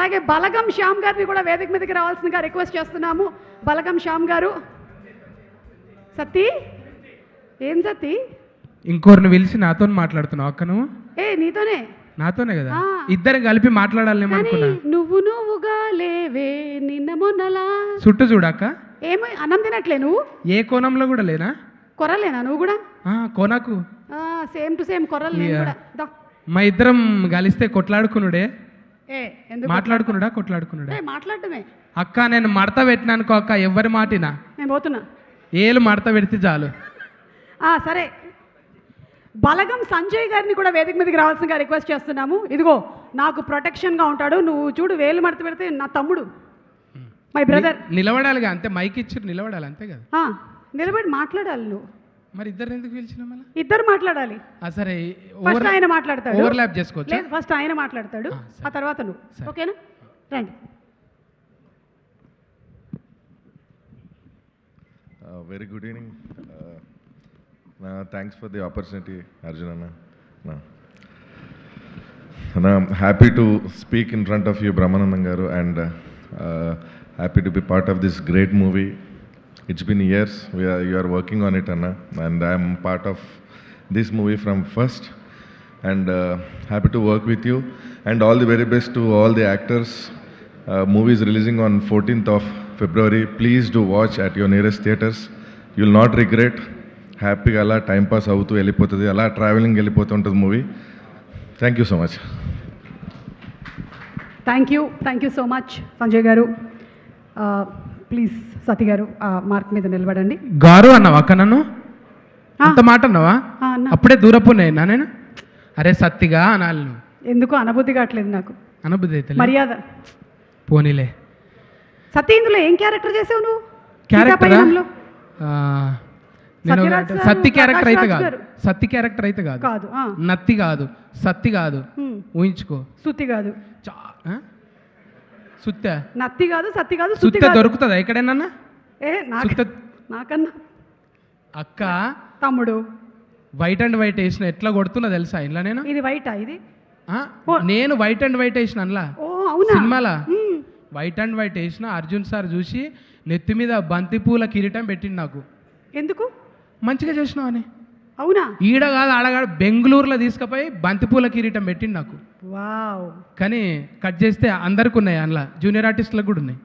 అలాగే బలగం శ్యామ్ గారిని కూడా వేదిక మీదకి రావాల్సిందిగా రిక్వెస్ట్ చేస్తున్నాము. బలగం శ్యామ్ గారు. సత్తి ఏం సత్తి ఇంకోరిని పిలిచి నాతో మాట్లాడుతున్నావు అక్క నువ్వు? నీతోనే. నాతోనే కదా, ఇద్దరు కలిపి మాట్లాడాలేమనుకున్నా. నువ్వుగా లేవే నిన్న మొన్నలా. చుట్టూ చూడక్క. ఏమో అన్నం తినట్లే నువ్వు? ఏ కోణంలో కూడా లేనా? కొరలేనా నువ్వు కూడా? కోనకు సేమ్ టు సేమ్ కొరలు. మా ఇద్దరం కలిస్తే కొట్లాడుకున్నాడే. మాట్లాడుకున్నాడా? కొట్లాడుకున్నాడా? మాట్లాడటమే. అక్క నేను మడత పెట్టినానుకో అక్క, ఎవరి మాటినా నేను పోతున్నా. ఏలు మడత పెడితే చాలు. సరే, బలగం సంజయ్ గారిని కూడా వేదిక మీదకి రావాల్సిందిగా రిక్వెస్ట్ చేస్తున్నాము. ఇదిగో నాకు ప్రొటెక్షన్గా ఉంటాడు. నువ్వు చూడు, వేలు మడత పెడితే నా తమ్ముడు, మై బ్రదర్. నిలబడాలిగా అంతే, మైక్ ఇచ్చి నిలబడాలి అంతే కదా. నిలబడి మాట్లాడాలి నువ్వు. మరి ఇద్దరు ఎందుకు పిలిచినా? మళ్ళీ ఇద్దరు మాట్లాడాలి. సరే, ఫస్ట్ ఆయన మాట్లాడతాడు. ఓవర్లాప్ చేసుకోవచ్చు. ఫస్ట్ ఆయన మాట్లాడతాడు, ఆ తర్వాత నువ్వు. ఓకేనా? రండి. Very good evening. Thanks for the opportunity, Arjuna. I'm happy to speak in front of you, Brahmanandam Garu, and happy to be part of this great movie. It's been years you are working on it, Anna, and I'm part of this movie from first, and happy to work with you, and all the very best to all the actors. Movie is releasing on 14th of February. Please do watch at your nearest theaters. You'll not regret. హ్యాపీగా అలా timepass అవుతూ వెళ్ళిపోతుంది, అలా travelling వెళ్ళిపోతూ ఉంటుంది movie. Thank you so much. Thank you so much Sanjay గారు. Please సతీ గారు mark మీద నిలబడండి. గారు అన్నావా అక్క? నన్ను అంత మాట అన్నావా? అప్పుడే దూరపోయినా నేను. అరే సత్తిగా అనాలి నువ్వు. ఎందుకు అనబుద్ధి కావట్లేదు నాకు. అనబుద్ధి అయితే మర్యాద. పోనీలే. సతీ, ఇందులో ఏం క్యారెక్టర్ చేసావు నువ్వు? క్యారెక్టర్ సత్తి క్యారెక్టర్ అయితే కాదు. సత్తి క్యారెక్టర్ అయితే కాదు. నత్తి కాదు, సత్తి కాదు. ఊహించుకో. సుత్తి కాదు. సుత్త. నత్తి కాదు, సత్తి కాదు. సుత్త దొరుకుతుందా ఎక్కడైనా? నాకన్నా అక్క తమ్ముడు వైట్ అండ్ వైట్ వేసిన ఎట్లా కొడుతున్నా తెలుసా ఇంట్లో నేను? ఇది వైటా? ఇది నేను వైట్ అండ్ వైట్ వేసిన అందులో సినిమాలా. వైట్ అండ్ వైట్ వేసిన అర్జున్ సార్ చూసి నెత్తి మీద బంతిపూల కిరీటం పెట్టిండు నాకు. ఎందుకు? మంచిగా చేసినావు అని. అవునా? ఈడ కాదు ఆడగాడు బెంగళూరులో తీసుకుపోయి బంతిపూల కిరీటం పెట్టిండు నాకు. వావ్. కానీ కట్ చేస్తే అందరికి ఉన్నాయి, అందులో జూనియర్ ఆర్టిస్టులకు కూడా ఉన్నాయి.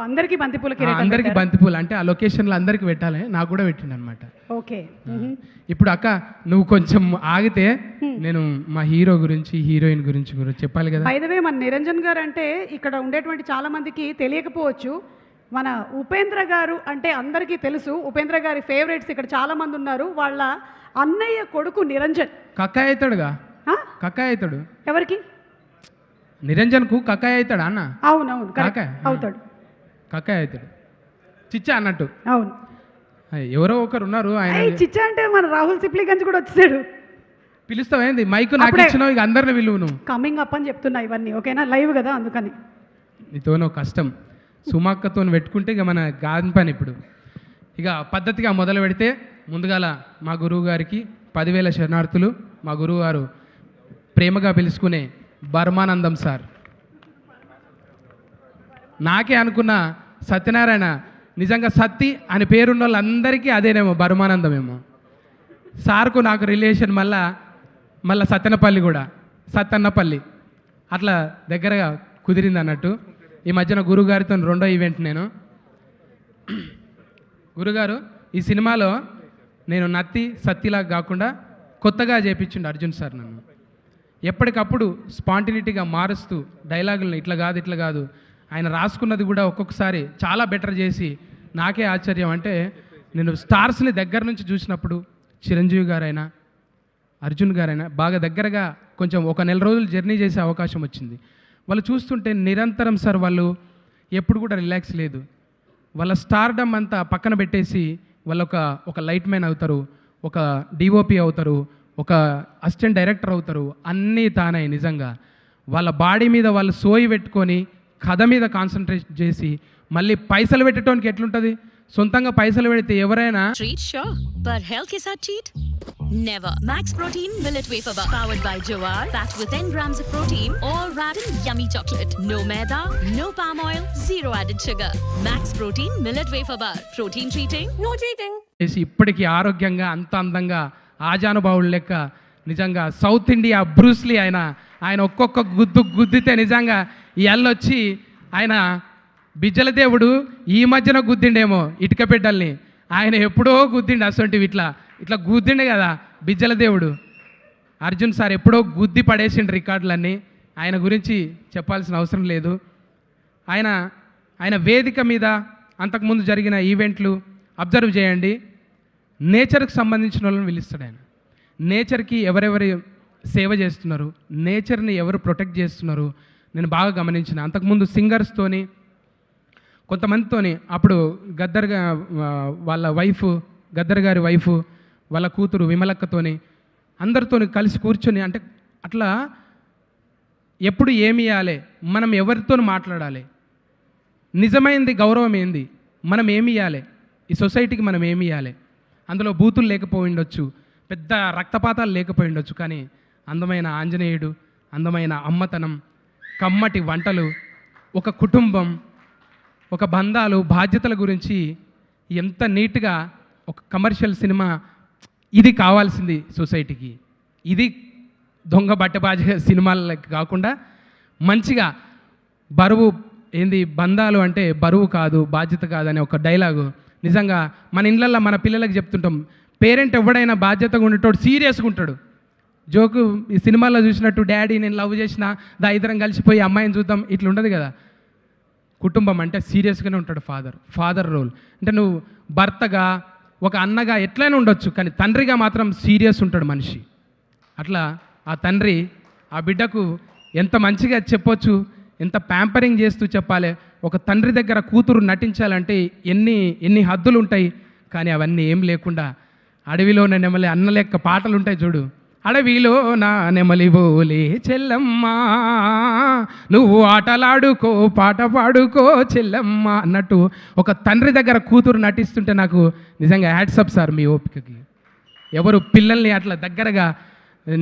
అందరికి బంతిపూల కిరీటం. అందరికి బంతిపూలు అంటే ఆ లొకేషన్లో అందరికి పెట్టాలి, నాకు కూడా పెట్టిండు అనమాట. ఓకే. ఇప్పుడు అక్క నువ్వు కొంచెం ఆగితే నేను మా హీరో గురించి హీరోయిన్ గురించి కూడా చెప్పాలి కదా. బై ద వే, మన నిరంజన్ గారు అంటే ఇక్కడ ఉండేటువంటి చాలా మందికి తెలియకపోవచ్చు. మన ఉపేంద్ర గారు అంటే అందరికీ తెలుసు. ఉపేంద్ర గారి ఫేవరెట్స్ ఇక్కడ చాలా మంది ఉన్నారు. వాళ్ళ అన్నయ్య కొడుకు నిరంజన్. కక్కాయ అవుతాడుగా? కక్కాయ అవుతాడు. ఎవరికి? నిరంజన్కు కక్కాయ అవుతాడా అన్న? అవునవును, అవుతాడు. కక్కాయ అవుతాడు. చిచ్చా అన్నట్టు. అవును. ఎవరో ఒకరు ఉన్నారు ఆయన. చిచ్చా అంటే మన రాహుల్ సిప్లిగంజ్ కూడా వచ్చాడు. పిలుస్తావేంది? మైకు నాకు ఇచ్చినావు, ఇక అందరిని విలువ. నువ్వు కమింగ్ అప్ అని చెప్తున్నా ఇవన్నీ. ఓకేనా? లైవ్ కదా, అందుకని. నీతోనో కష్టం. సుమాక్కతో పెట్టుకుంటే ఇక మన గాని పని. ఇప్పుడు ఇక పద్ధతిగా మొదలు పెడితే ముందుగాల మా గురువు గారికి 10,000 శరణార్థులు. మా గురువు గారు ప్రేమగా పిలుచుకునే బర్మానందం సార్. నాకే అనుకున్న సత్యనారాయణ నిజంగా సత్తి అని పేరున్న వాళ్ళందరికీ అదేనేమో బర్మానందమేమో. సార్కు నాకు రిలేషన్ మళ్ళా సత్తెనపల్లి కూడా, సత్తన్నపల్లి అట్లా దగ్గరగా కుదిరింది అన్నట్టు. ఈ మధ్యన గురుగారితో రెండో ఈవెంట్. నేను గురుగారు ఈ సినిమాలో నేను నత్తి సత్తిలా కాకుండా కొత్తగా చేపించిండు అర్జున్ సార్ నన్ను. ఎప్పటికప్పుడు స్పాంటినిటీగా మారుస్తూ డైలాగులను ఇట్లా కాదు ఆయన రాసుకున్నది కూడా ఒక్కొక్కసారి చాలా బెటర్ చేసి నాకే ఆశ్చర్యం. అంటే నేను స్టార్స్ని దగ్గర నుంచి చూసినప్పుడు చిరంజీవి గారైనా అర్జున్ గారైనా బాగా దగ్గరగా కొంచెం ఒక నెల రోజులు జర్నీ చేసే అవకాశం వచ్చింది. వాళ్ళు చూస్తుంటే నిరంతరం సార్ వాళ్ళు ఎప్పుడు కూడా రిలాక్స్ లేదు. వాళ్ళ స్టార్డమ్ అంతా పక్కన పెట్టేసి వాళ్ళు ఒక లైట్ మ్యాన్ అవుతారు, ఒక డిఓపి అవుతారు, ఒక అసిస్టెంట్ డైరెక్టర్ అవుతారు. అన్నీ తానే. నిజంగా వాళ్ళ బాడీ మీద వాళ్ళు సోయి పెట్టుకొని కథ మీద కాన్సన్ట్రేట్ చేసి మళ్ళీ పైసలు పెట్టడానికి ఎట్లుంటుంది? సొంతంగా పైసలు పెడితే ఎవరైనా Never. Max Protein Millet Wafer Bar. Powered by Jowar. Packed with 10 grams of protein. All wrapped in yummy chocolate. No maida, no palm oil, zero added sugar. Max Protein Millet Wafer Bar. Protein treating, no cheating. చేసి ఇప్పటికీ ఆరోగ్యంగా అంత అందంగా ఆజానుభావుడు లెక్క నిజంగా south India Bruce Lee ఆయన ఒక్కొక్క గుద్దితే నిజంగా ఈ ఎల్లొచ్చి ఆయన బిజ్జల దేవుడు ఈ మధ్యన గుద్దిండేమో ఇటుక బిడ్డల్ని, ఆయన ఎప్పుడో గుద్దిండు అసొంటివి ఇట్లా గుద్దిండే కదా బిజ్జల దేవుడు. అర్జున్ సార్ ఎప్పుడో గుద్ది పడేసిండు రికార్డులన్నీ, ఆయన గురించి చెప్పాల్సిన అవసరం లేదు. ఆయన వేదిక మీద అంతకుముందు జరిగిన ఈవెంట్లు అబ్జర్వ్ చేయండి, నేచర్కి సంబంధించిన వాళ్ళని పిలుస్తాడు ఆయన. నేచర్కి ఎవరెవరు సేవ చేస్తున్నారు, నేచర్ని ఎవరు ప్రొటెక్ట్ చేస్తున్నారు నేను బాగా గమనించిన. అంతకుముందు సింగర్స్తోని కొంతమందితోని అప్పుడు వాళ్ళ వైఫ్ గద్దర్ గారి వైఫ్ వాళ్ళ కూతురు విమలక్కతోని అందరితోని కలిసి కూర్చొని అంటే అట్లా ఎప్పుడు ఏమి ఇవ్వాలి, మనం ఎవరితో మాట్లాడాలి, నిజమైంది గౌరవం ఏంది, మనం ఏమి ఇవ్వాలి, ఈ సొసైటీకి మనం ఏమి ఇవ్వాలి. అందులో బూతులు లేకపోయి ఉండొచ్చు, పెద్ద రక్తపాతాలు లేకపోయి ఉండొచ్చు, కానీ అందమైన ఆంజనేయుడు, అందమైన అమ్మతనం, కమ్మటి వంటలు, ఒక కుటుంబం, ఒక బంధాలు, బాధ్యతల గురించి ఎంత నీట్గా ఒక కమర్షియల్ సినిమా ఇది కావాల్సింది సొసైటీకి. ఇది దొంగ బట్టబాజ సినిమాలకి కాకుండా మంచిగా బరువు ఏంది, బంధాలు అంటే బరువు కాదు బాధ్యత కాదని ఒక డైలాగు నిజంగా మన ఇళ్ళల్లో మన పిల్లలకి చెప్తుంటాం. పేరెంట్ ఎవడైనా బాధ్యతగా ఉండేటోడు సీరియస్గా ఉంటాడు. జోకు ఈ సినిమాలో చూసినట్టు డాడీ నేను లవ్ చేసిన ఇద్దరం కలిసిపోయి అమ్మాయిని చూద్దాం ఇట్లా ఉండదు కదా. కుటుంబం అంటే సీరియస్గానే ఉంటాడు ఫాదర్ రోల్. అంటే నువ్వు భర్తగా ఒక అన్నగా ఎట్లయినా ఉండొచ్చు, కానీ తండ్రిగా మాత్రం సీరియస్ ఉంటాడు మనిషి. అట్లా ఆ తండ్రి ఆ బిడ్డకు ఎంత మంచిగా చెప్పొచ్చు, ఎంత ప్యాంపరింగ్ చేస్తూ చెప్పాలి. ఒక తండ్రి దగ్గర కూతురు నటించాలంటే ఎన్ని హద్దులు ఉంటాయి, కానీ అవన్నీ ఏం లేకుండా అడవిలో నెమలి అన్న లెక్క పాటలు ఉంటాయి చూడు, అడవిలో నా నెమలి బోలే చెల్లమ్మ నువ్వు ఆటలాడుకో పాట పాడుకో చెల్లమ్మ అన్నట్టు ఒక తండ్రి దగ్గర కూతురు నటిస్తుంటే నాకు నిజంగా హ్యాట్సప్ సార్ మీ ఓపికకి. ఎవరు పిల్లల్ని అట్లా దగ్గరగా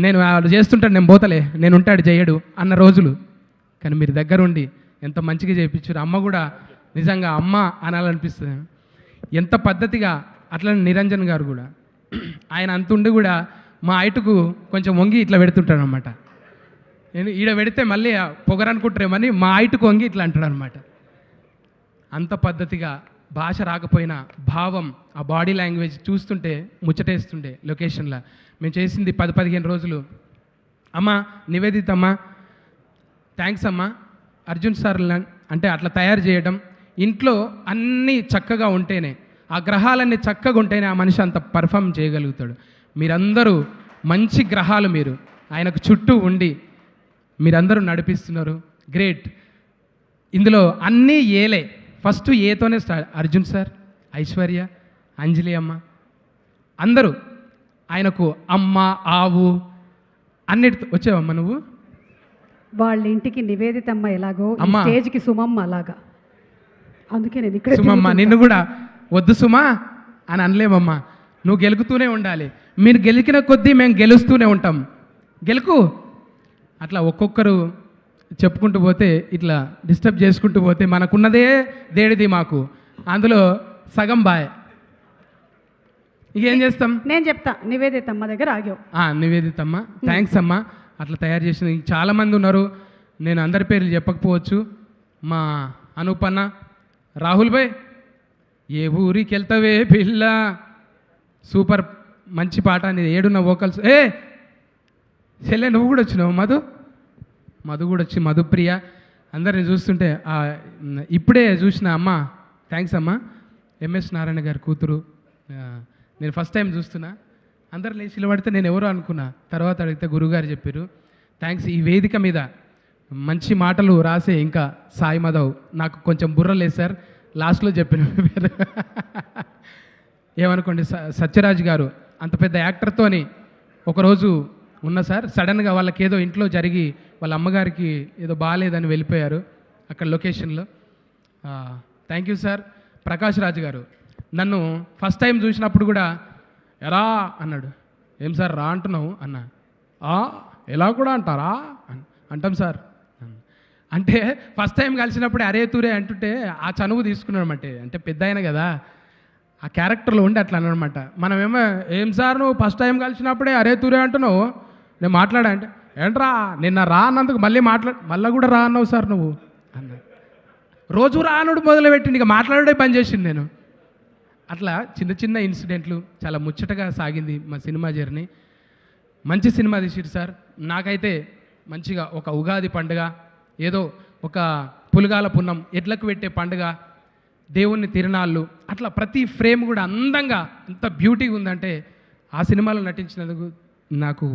నేను వాళ్ళు చేస్తుంటాను నేను పోతలే నేను ఉంటాడు చేయడు అన్న రోజులు, కానీ మీరు దగ్గరుండి ఎంత మంచిగా చేయించారు. అమ్మ కూడా నిజంగా అమ్మ అనాలనిపిస్తుంది ఎంత పద్ధతిగా. అట్లా నిరంజన్ గారు కూడా ఆయన అంతుండి కూడా మా హైటుకు కొంచెం వంగి ఇట్లా పెడుతుంటాడు అనమాట. నేను ఈడ పెడితే మళ్ళీ పొగరనుకుంటారేమని మా హైటుకు వంగి ఇట్లా అంటాడు అనమాట. అంత పద్ధతిగా భాష రాకపోయినా భావం ఆ బాడీ లాంగ్వేజ్ చూస్తుంటే ముచ్చటేస్తుండే. లొకేషన్లో మేము చేసింది 10-15 రోజులు. అమ్మ నివేదిత అమ్మ థ్యాంక్స్ అమ్మ. అర్జున్ సార్ అంటే అట్లా తయారు చేయడం, ఇంట్లో అన్నీ చక్కగా ఉంటేనే ఆ గ్రహాలన్నీ చక్కగా ఉంటేనే ఆ మనిషి అంత పర్ఫామ్ చేయగలుగుతాడు. మీరందరూ మంచి గ్రహాలు, మీరు ఆయనకు చుట్టూ ఉండి మీరందరూ నడిపిస్తున్నారు. గ్రేట్. ఇందులో అన్నీ ఏలే, ఫస్ట్ ఏతోనే స్టార్ట్. అర్జున్ సార్, ఐశ్వర్య, అంజలి అమ్మ అందరూ ఆయనకు అమ్మ ఆవు అన్నిటితో వచ్చావమ్మ నువ్వు. వాళ్ళ ఇంటికి నివేదితమ్మ ఎలాగో ఈ అమ్మా. స్టేజ్కి సుమమ్మ అలాగా, అందుకే నేను ఇక్కడ సుమమ్మ నిన్ను కూడా వద్దు సుమా అని అనలేమమ్మా, నువ్వు గెలుకుతూనే ఉండాలి. మీరు గెలికిన కొద్దీ మేము గెలుస్తూనే ఉంటాం. గెలుకు అట్లా ఒక్కొక్కరు చెప్పుకుంటూ పోతే ఇట్లా డిస్టర్బ్ చేసుకుంటూ పోతే మనకున్నదే దేడిది మాకు, అందులో సగం బాయ్. ఇకేం చేస్తాం. నేను చెప్తా నివేదితమ్మ దగ్గర ఆగావు. నివేదితమ్మ థ్యాంక్స్ అమ్మ. అట్లా తయారు చేసిన చాలామంది ఉన్నారు, నేను అందరి పేర్లు చెప్పకపోవచ్చు. మా అనూపన్న, రాహుల్ భాయ్ ఏ ఊరికి వెళ్తావే పిల్ల, సూపర్ మంచి పాట అనేది ఏడున్న వోకల్స్. చెల్లె నువ్వు కూడా వచ్చినావు, మధు కూడా వచ్చి, మధుప్రియ అందరిని చూస్తుంటే ఇప్పుడే చూసిన అమ్మ థ్యాంక్స్ అమ్మ. ఎంఎస్ నారాయణ గారి కూతురు, నేను ఫస్ట్ టైం చూస్తున్నా. అందరు లేచిలో పడితే నేను ఎవరో అనుకున్నా, తర్వాత అడిగితే గురుగారు చెప్పారు. థ్యాంక్స్. ఈ వేదిక మీద మంచి మాటలు రాసే ఇంకా సాయి మాధవ్ నాకు కొంచెం బుర్రలేదు సార్, లాస్ట్లో చెప్పిన పేరు ఏమనుకోండి. సత్యరాజ్ గారు అంత పెద్ద యాక్టర్తోని ఒకరోజు ఉన్న సార్, సడన్గా వాళ్ళకి ఏదో ఇంట్లో జరిగి వాళ్ళ అమ్మగారికి ఏదో బాగాలేదని వెళ్ళిపోయారు అక్కడ లొకేషన్లో. Thank you sir. Prakash Raj గారు నన్ను ఫస్ట్ టైం చూసినప్పుడు కూడా ఎరా అన్నాడు, ఏం సార్ రా అంటున్నావు అన్న. ఎలా కూడా అంటారా అంటాం సార్. అంటే ఫస్ట్ టైం కలిసినప్పుడే అరే తూరే అంటుంటే ఆ చనువు తీసుకున్నాడు అంటే పెద్ద అయినా కదా ఆ క్యారెక్టర్లో ఉండి అట్లా అనమాట. మనమేమో ఏం సార్ నువ్వు ఫస్ట్ టైం కలిసినప్పుడే అరే తూరే అంటున్నావు, నేను మాట్లాడా అంటే ఏంట్రా నిన్న రా అన్నందుకు మళ్ళీ కూడా రా అన్నావు సార్ నువ్వు అన్న. రోజు రానుడు మొదలుపెట్టింది, ఇక మాట్లాడే పని చేసింది నేను. అట్లా చిన్న చిన్న ఇన్సిడెంట్లు చాలా ముచ్చటగా సాగింది మా సినిమా జర్నీ. మంచి సినిమా తీసిరు సార్. నాకైతే మంచిగా ఒక ఉగాది పండుగ, ఏదో ఒక పులుగాల పున్నం, ఎడ్లకు పెట్టే పండుగ, దేవుణ్ణి తిరునాళ్ళు, అట్లా ప్రతి ఫ్రేమ్ కూడా అందంగా ఎంత బ్యూటీగా ఉందంటే ఆ సినిమాలో నటించినందుకు నాకు